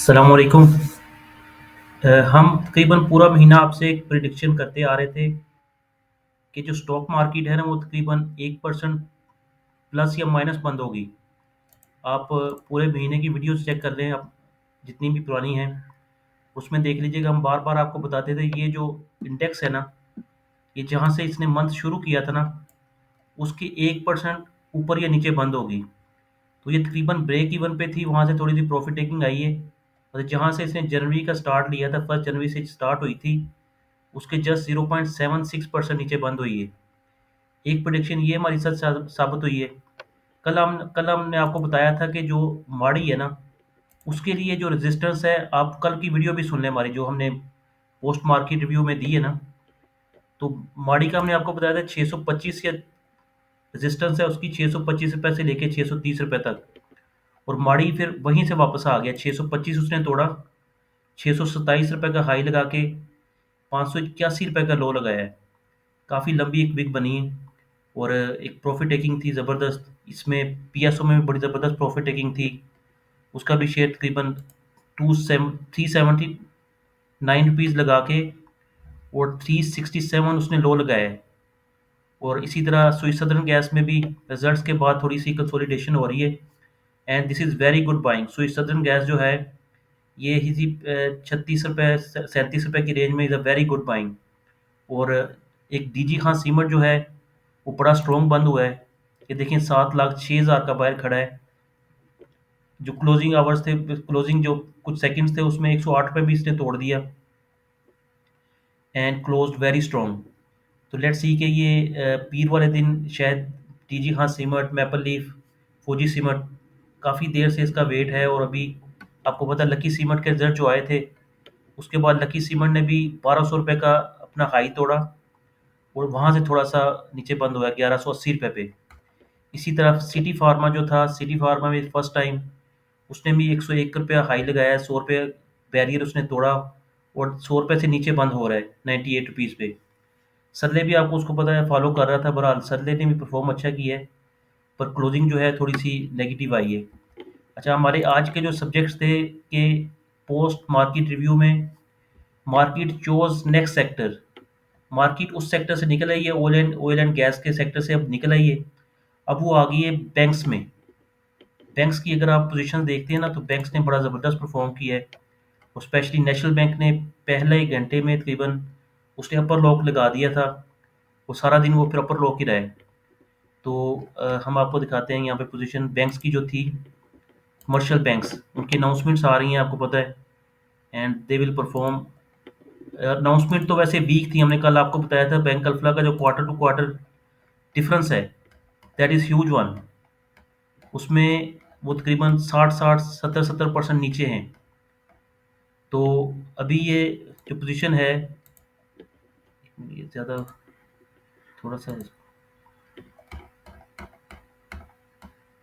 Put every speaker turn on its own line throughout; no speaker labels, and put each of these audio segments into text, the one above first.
अस्सलामुअलैकुम। हम तकरीबन पूरा महीना आपसे एक प्रिडिक्शन करते आ रहे थे कि जो स्टॉक मार्केट है ना वो तकरीबन 1% प्लस या माइनस बंद होगी। आप पूरे महीने की वीडियोस चेक कर लें, आप जितनी भी पुरानी हैं उसमें देख लीजिएगा। हम बार बार आपको बताते थे ये जो इंडेक्स है ना, ये जहाँ से इसने मंथ शुरू किया था ना उसके 1% ऊपर या नीचे बंद होगी। तो ये तकरीबन ब्रेक इवन पे थी, वहाँ से थोड़ी सी प्रॉफिट टेकिंग आई है। और जहाँ से इसने जनवरी का स्टार्ट लिया था, 1 जनवरी से स्टार्ट हुई थी, उसके जस्ट 0.76% नीचे बंद हुई है। एक प्रेडिक्शन ये हमारी सच साबित हुई है। कल हमने आपको बताया था कि जो माड़ी है ना उसके लिए जो रेजिस्टेंस है, आप कल की वीडियो भी सुन लें हमारी जो हमने पोस्ट मार्केट रिव्यू में दी है ना। तो माड़ी का हमने आपको बताया था 625 के रेजिस्टेंस है उसकी, 625 रुपए से लेके 630 रुपए तक। और माड़ी फिर वहीं से वापस आ गया, 625 उसने तोड़ा, 627 रुपए का हाई लगा के 581 रुपए का लो लगाया है। काफ़ी लंबी एक विग बनी है और एक प्रॉफिट टेकिंग थी ज़बरदस्त। इसमें पीएसओ में भी बड़ी ज़बरदस्त प्रॉफिट टेकिंग थी। उसका भी शेयर तकरीबन 379 रुपीज़ लगा के और 367 उसने लो लगाया है। और इसी तरह स्विस सदर्न गैस में भी रिजल्ट्स के बाद थोड़ी सी कंसोलिडेशन हो रही है and this is very good buying. Swiss southern gas जो है ये इसी 36 रुपये 37 रुपये की रेंज में is a very good buying. और एक डीजी खान सीमेंट जो है वो बड़ा स्ट्रॉन्ग बंद हुआ है। ये देखें 7,06,000 का बायर खड़ा है। जो क्लोजिंग आवर्स थे, क्लोजिंग जो कुछ सेकंड्स थे उसमें 108 पे भी इसने तोड़ दिया एंड क्लोज्ड वेरी स्ट्रॉन्ग। तो लेट्स सी कि ये पीर वाले दिन शायद DG Khan cement, maple leaf, फौजी सीमेंट, काफ़ी देर से इसका वेट है। और अभी आपको पता है लकी सीमेंट के रिजल्ट जो आए थे उसके बाद लकी सीमेंट ने भी 1200 रुपये का अपना हाई तोड़ा और वहाँ से थोड़ा सा नीचे बंद हुआ 1180 रुपये पे। इसी तरह सिटी फार्मा जो था, सिटी फार्मा में फर्स्ट टाइम उसने भी 101 रुपया हाई लगाया है, 100 रुपये बैरियर उसने तोड़ा और 100 रुपये से नीचे बंद हो रहा है 98 रुपीज़ पे। सरले भी आपको उसको पता है फॉलो कर रहा था, बहरहाल सरले ने भी परफॉर्म अच्छा किया है पर क्लोजिंग जो है थोड़ी सी नेगेटिव आई है। अच्छा, हमारे आज के जो सब्जेक्ट्स थे कि पोस्ट मार्केट रिव्यू में market chose next sector, market उस सेक्टर से निकल आई है, ऑयल एंड गैस के सेक्टर से अब निकल आई है। अब वो आ गई है बैंक्स में। बैंक्स की अगर आप पोजीशन देखते हैं ना तो बैंक्स ने बड़ा ज़बरदस्त परफॉर्म किया है। और स्पेशली नेशनल बैंक ने पहले ही घंटे में तकरीबन उसने अपर लॉक लगा दिया था। वो सारा दिन वो फिर अपर लॉक ही रहे। तो हम आपको दिखाते हैं यहाँ पे पोजीशन बैंक्स की जो थी। कमर्शियल बैंक्स, उनकी अनाउंसमेंट्स आ रही हैं आपको पता है and they will perform. Announcement तो वैसे वीक थी, हमने कल आपको बताया था बैंक अल्फला का जो क्वार्टर टू क्वार्टर डिफरेंस है दैट इज़ ह्यूज वन। उसमें वो तकरीबन 60-60 70-70% नीचे हैं। तो अभी ये जो पोजीशन है ये ज़्यादा थोड़ा सा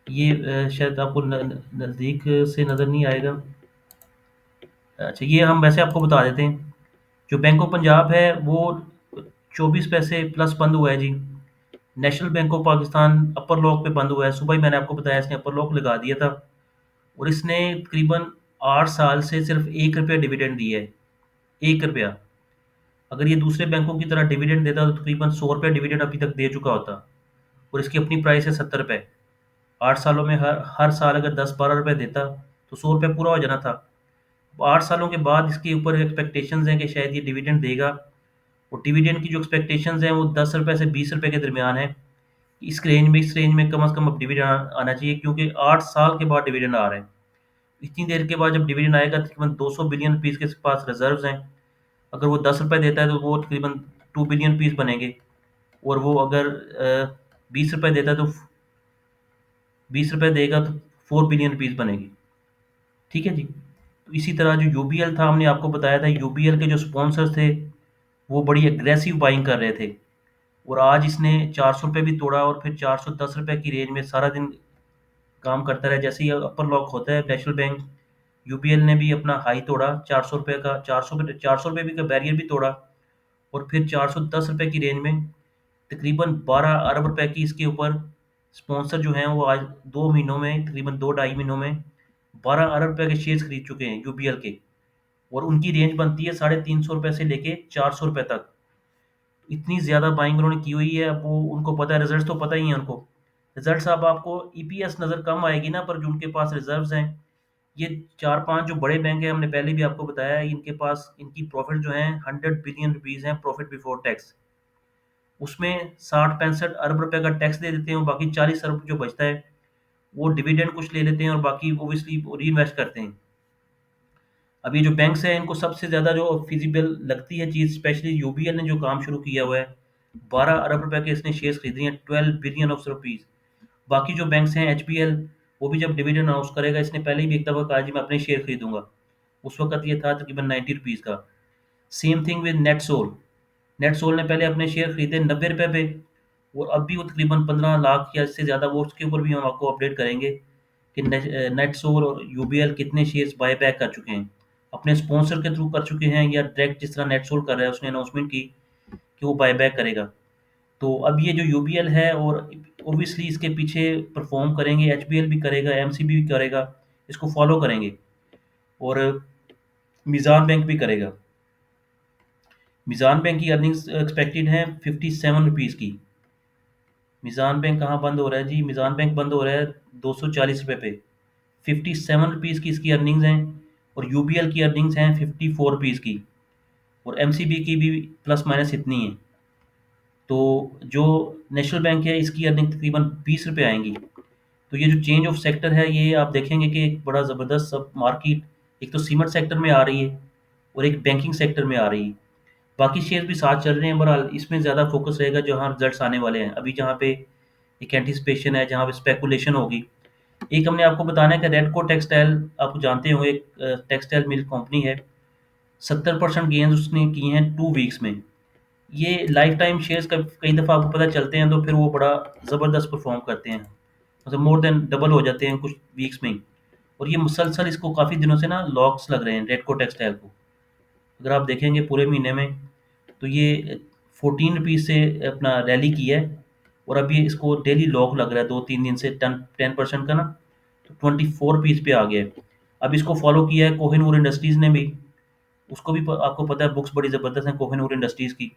ये शायद आपको नज़दीक से नज़र नहीं आएगा। अच्छा, ये हम वैसे आपको बता देते हैं। जो बैंक ऑफ पंजाब है वो 24 पैसे प्लस बंद हुआ है जी। National bank of Pakistan upper lock पे बंद हुआ है। सुबह ही मैंने आपको बताया इसने अपर लॉक लगा दिया था और इसने तकरीबन 8 साल से सिर्फ 1 रुपया डिविडेंड दिया है। 1 रुपया। अगर ये दूसरे बैंकों की तरह डिविडेंड देता तो तकरीबन 100 रुपया डिविडेंड अभी तक दे चुका होता। और इसकी अपनी प्राइस है 70 रुपये। 8 सालों में हर हर साल अगर 10-12 रुपये देता तो 100 रुपये पूरा हो जाना था। 8 सालों के बाद इसके ऊपर एक्सपेक्टेशंस हैं कि शायद ये डिविडेंड देगा। और डिविडेंड की जो एक्सपेक्टेशंस हैं वो 10 रुपये से 20 रुपये के दरमियान है। इस रेंज में कम से कम अब डिविडेंड आना चाहिए क्योंकि 8 साल के बाद डिविडेंड आ रहा है। इतनी देर के बाद जब डिविडेंड आएगा तकरीबन 200 बिलियन रुपीज़ के पास रिजर्व्स हैं। अगर वो 10 रुपये देता है तो वो तकरीबन 2 बिलियन रुपीज़ बनेंगे। और वो अगर 20 रुपये देता है तो 20 रुपये देगा तो 4 बिलियन रुपीज़ बनेगी। ठीक है जी। तो इसी तरह जो यूबीएल था, हमने आपको बताया था यूबीएल के जो स्पॉन्सर्स थे वो बड़ी एग्रेसिव बाइंग कर रहे थे। और आज इसने 400 रुपये भी तोड़ा और फिर 410 रुपये की रेंज में सारा दिन काम करता रहा। जैसे ही अपर लॉक होता है नेशनल बैंक, यूबीएल ने भी अपना हाई तोड़ा 400 रुपये का, 400 रुपये भी का बैरियर भी तोड़ा। और फिर 410 रुपये की रेंज में तकरीबन 12 अरब रुपए की इसके ऊपर स्पॉन्सर जो हैं वो आज 2 महीनों में, तकरीबन 2 ढाई महीनों में 12 अरब रुपए के शेयर्स खरीद चुके हैं यूबीएल के। और उनकी रेंज बनती है 350 रुपये से लेके 400 रुपये तक। इतनी ज़्यादा बाइंग उन्होंने की हुई है। अब वो उनको पता है, रिजल्ट तो पता ही है उनको। रिजल्ट्स अब आपको ईपीएस नज़र कम आएगी ना, पर जो उनके पास रिजर्व्स हैं, ये चार पांच जो बड़े बैंक हैं, हमने पहले भी आपको बताया है, इनके पास इनकी प्रॉफिट जो है 100 बिलियन रुपीज़ हैं प्रॉफिट बिफोर टैक्स। उसमें 60-65 अरब रुपए का टैक्स दे देते हैं, और बाकी 40 अरब जो बचता है वो डिविडेंड कुछ ले लेते हैं, और बाकी ओबियसली री इन्वेस्ट करते हैं। अब ये जो बैंक्स हैं, इनको सबसे ज़्यादा जो फिजिबल लगती है चीज़, स्पेशली यूबीएल ने जो काम शुरू किया हुआ है, 12 अरब रुपए के इसने शेयर्स खरीदे हैं, 12 बिलियन ऑफ रुपीज़। बाकी जो बैंक्स हैं, एचबीएल, वो भी जब डिविडेंड अनाउंस करेगा, इसने पहले ही भी एक दफ़ा कहा जी मैं अपने शेयर खरीदूंगा। उस वक्त ये था तकरीबन 90 रुपीज़ का। Same thing with NetSol. NetSol ने पहले अपने शेयर खरीदे 90 रुपये पे, और अब भी वो तकरीबन 15 लाख या इससे ज़्यादा, वो उसके ऊपर भी हम आपको अपडेट करेंगे कि नेटसोल और यूबीएल कितने शेयर्स बाय बैक कर चुके हैं, अपने स्पॉन्सर के थ्रू कर चुके हैं, या डायरेक्ट जिस तरह नेटसोल कर रहा है, उसने अनाउंसमेंट की कि वो बाय बैक करेगा। तो अब ये जो यूबीएल है, और ओबियसली इसके पीछे परफॉर्म करेंगे, एचबीएल भी करेगा, एमसीबी भी करेगा, इसको फॉलो करेंगे, और मिज़ान बैंक भी करेगा। मिज़ान बैंक की अर्निंग्स एक्सपेक्टेड हैं 57 रुपीज़ की। मिज़ान बैंक कहाँ बंद हो रहा है जी? मिज़ान बैंक बंद हो रहा है 240 रुपये पे। 57 रुपीज़ की इसकी अर्निंग्स हैं, और यूबीएल की अर्निंग्स हैं 54 रुपीज़ की, और एमसीबी की भी प्लस माइनस इतनी है। तो जो नेशनल बैंक है, इसकी अर्निंग तकरीबन 20 रुपये आएंगी। तो ये जो चेंज ऑफ सेक्टर है, ये आप देखेंगे कि एक बड़ा ज़बरदस्त सब मार्केट एक तो सीमेंट सेक्टर में आ रही है, और एक बैंकिंग सेक्टर में आ रही है। बाकी शेयर भी साथ चल रहे हैं, बहरहाल इसमें ज़्यादा फोकस रहेगा जहाँ रिजल्ट्स आने वाले हैं। अभी जहाँ पे एक एंटिसिपेशन है, जहाँ पे स्पेकुलेशन होगी। एक हमने आपको बताना है कि रेडको टेक्सटाइल, आप जानते होंगे, एक टेक्सटाइल मिल कंपनी है। 70% गेंस उसने किए हैं 2 वीक्स में। ये लाइफ टाइम शेयर्स का कई दफ़ा आपको पता चलते हैं, तो फिर वो बड़ा ज़बरदस्त परफॉर्म करते हैं, मतलब मोर देन डबल हो जाते हैं कुछ वीक्स में ही। और ये मुसलसल इसको काफ़ी दिनों से ना लॉक्स लग रहे हैं रेडको टेक्सटाइल को। अगर आप देखेंगे पूरे महीने में, तो ये 14 रुपीज़ से अपना रैली की है, और अभी इसको डेली लॉक लग रहा है 2-3 दिन से, 10% का ना, तो 24 रुपीज़ पे आ गया है। अब इसको फॉलो किया है कोहिनूर इंडस्ट्रीज़ ने भी। उसको भी आपको पता है बुक्स बड़ी ज़बरदस्त हैं कोहिनूर इंडस्ट्रीज़ की।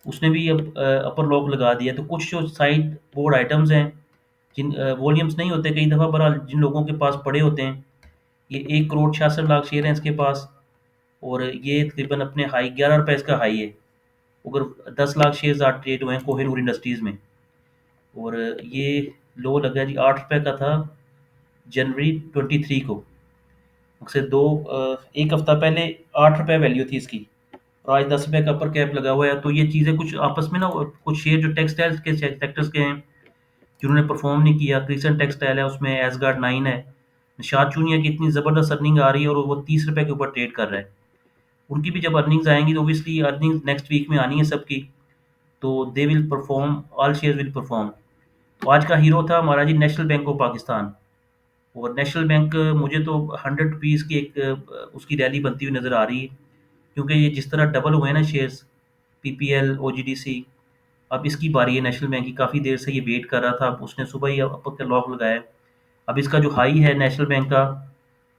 उसने भी अब अपर लॉक लगा दिया। तो कुछ जो साइड बोर्ड आइटम्स हैं, जिन वॉल्यूम्स नहीं होते कई दफ़ा, बहरहाल जिन लोगों के पास पड़े होते हैं, ये 1 करोड़ 66 लाख शेयर हैं इसके पास, और ये तकरीबन अपने हाई 11 रुपये इसका हाई है। अगर 10 लाख शेयर्स आज ट्रेड हुए हैं कोहिनूर इंडस्ट्रीज़ में। और ये लो लगा जी 8 रुपये का था जनवरी 23 को। से एक हफ्ता पहले 8 रुपये वैल्यू थी इसकी, और आज 10 रुपये का अपर कैप लगा हुआ है। तो ये चीज़ें कुछ आपस में ना, कुछ शेयर जो टेक्सटाइल्स के सेक्टर्स के हैं जिन्होंने परफॉर्म नहीं किया, क्रिसन टेक्सटाइल है, उसमें एसगार्ड 9 है, निशात चूनिया की इतनी ज़बरदस्त अर्निंग आ रही है, और वो 30 रुपये के ऊपर ट्रेड कर रहा है। उनकी भी जब अर्निंग्स आएंगी, तो ओबियसली अर्निंग्स नेक्स्ट वीक में आनी है सबकी, तो they will perform, all share will perform. तो आज का हीरो था हमारा जी नेशनल बैंक ऑफ पाकिस्तान। और नेशनल बैंक मुझे तो 100 रुपीज़ की एक उसकी रैली बनती हुई नज़र आ रही है, क्योंकि ये जिस तरह डबल हुए हैं ना शेयर्स, पीपीएल, ओजीडीसी, अब इसकी बारी है नेशनल बैंक की। काफ़ी देर से ये वेट कर रहा था, अब उसने सुबह ही अपर का लॉक लगाया। अब इसका जो हाई है नेशनल बैंक का,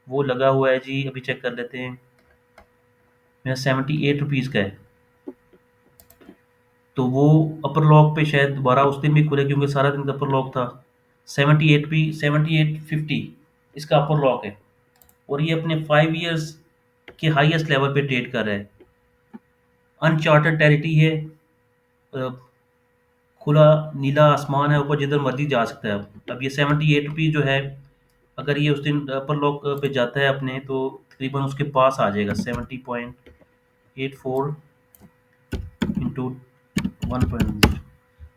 वो लगा हुआ है जी, अभी चेक कर लेते हैं, मेरा 78 रुपीज़ का है। तो वो अपर लॉक पे शायद दोबारा उस दिन भी खुले, क्योंकि सारा दिन अपर लॉक था। 78 इसका अपर लॉक है, और ये अपने 5 ईयर्स के हाईएस्ट लेवल पे ट्रेड कर रहा है। अनचार्टेड टेरिटरी है, अ, खुला नीला आसमान है ऊपर, जिधर मर्जी जा सकता है। अब ये 78 रुपीज़ जो है, अगर ये उस दिन अपर लॉक पे जाता है अपने, तो तकरीबन उसके पास आ जाएगा 70.84 इंटू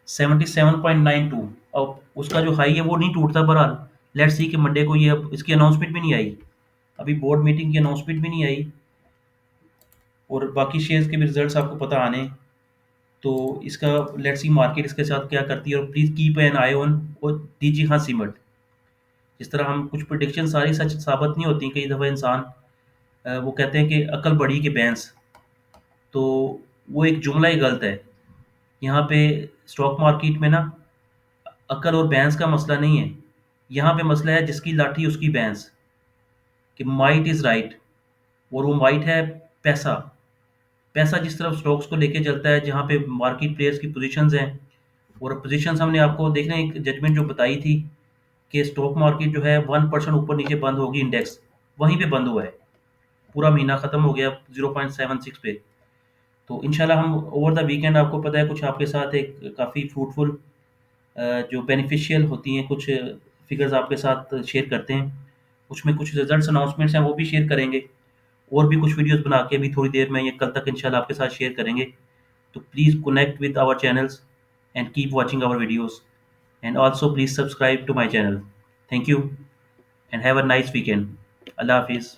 77.92। अब उसका जो हाई है वो नहीं टूटता, बहरहाल लेट्स सी कि मंडे को ये, अब इसकी अनाउंसमेंट भी नहीं आई, अभी बोर्ड मीटिंग की अनाउंसमेंट भी नहीं आई, और बाकी शेयर्स के भी रिजल्ट्स आपको पता आने हैं। तो इसका लेट्स सी मार्केट इसके साथ क्या करती है, और please keep an I on और डीजी खान सीमेंट। जिस तरह हम कुछ प्रोडिक्शन सारी सच साबित नहीं होती, कई दफ़ा इंसान वो कहते हैं कि अकल बढ़ी के बैंस, तो वो एक जुमला ही गलत है। यहाँ पे स्टॉक मार्केट में ना अकल और बैंस का मसला नहीं है, यहाँ पे मसला है जिसकी लाठी उसकी बैंस। कि माइट इज़ राइट, और वो माइट है पैसा। पैसा जिस तरफ स्टॉक्स को लेके चलता है, जहाँ पे मार्केट प्लेयर्स की पोजीशंस हैं, और पोजीशंस हमने आपको देख रहे हैं, एक जजमेंट जो बताई थी कि स्टॉक मार्केट जो है 1% ऊपर नीचे बंद होगी, इंडेक्स वहीं पे बंद हुआ है। पूरा महीना खत्म हो गया 0.76 पे। तो इंशाल्लाह हम ओवर द वीकेंड, आपको पता है, कुछ आपके साथ एक काफ़ी फ्रूटफुल, जो बेनिफिशियल होती हैं, कुछ फिगर्स आपके साथ शेयर करते हैं। उसमें कुछ रिजल्ट्स अनाउंसमेंट्स हैं, वो भी शेयर करेंगे। और भी कुछ वीडियोस बना के अभी थोड़ी देर में, ये कल तक इंशाल्लाह आपके साथ शेयर करेंगे। तो please connect with our channels and keep watching our videos, and also please subscribe to my channel. Thank you and have a nice weekend. अल्लाह हाफिज़।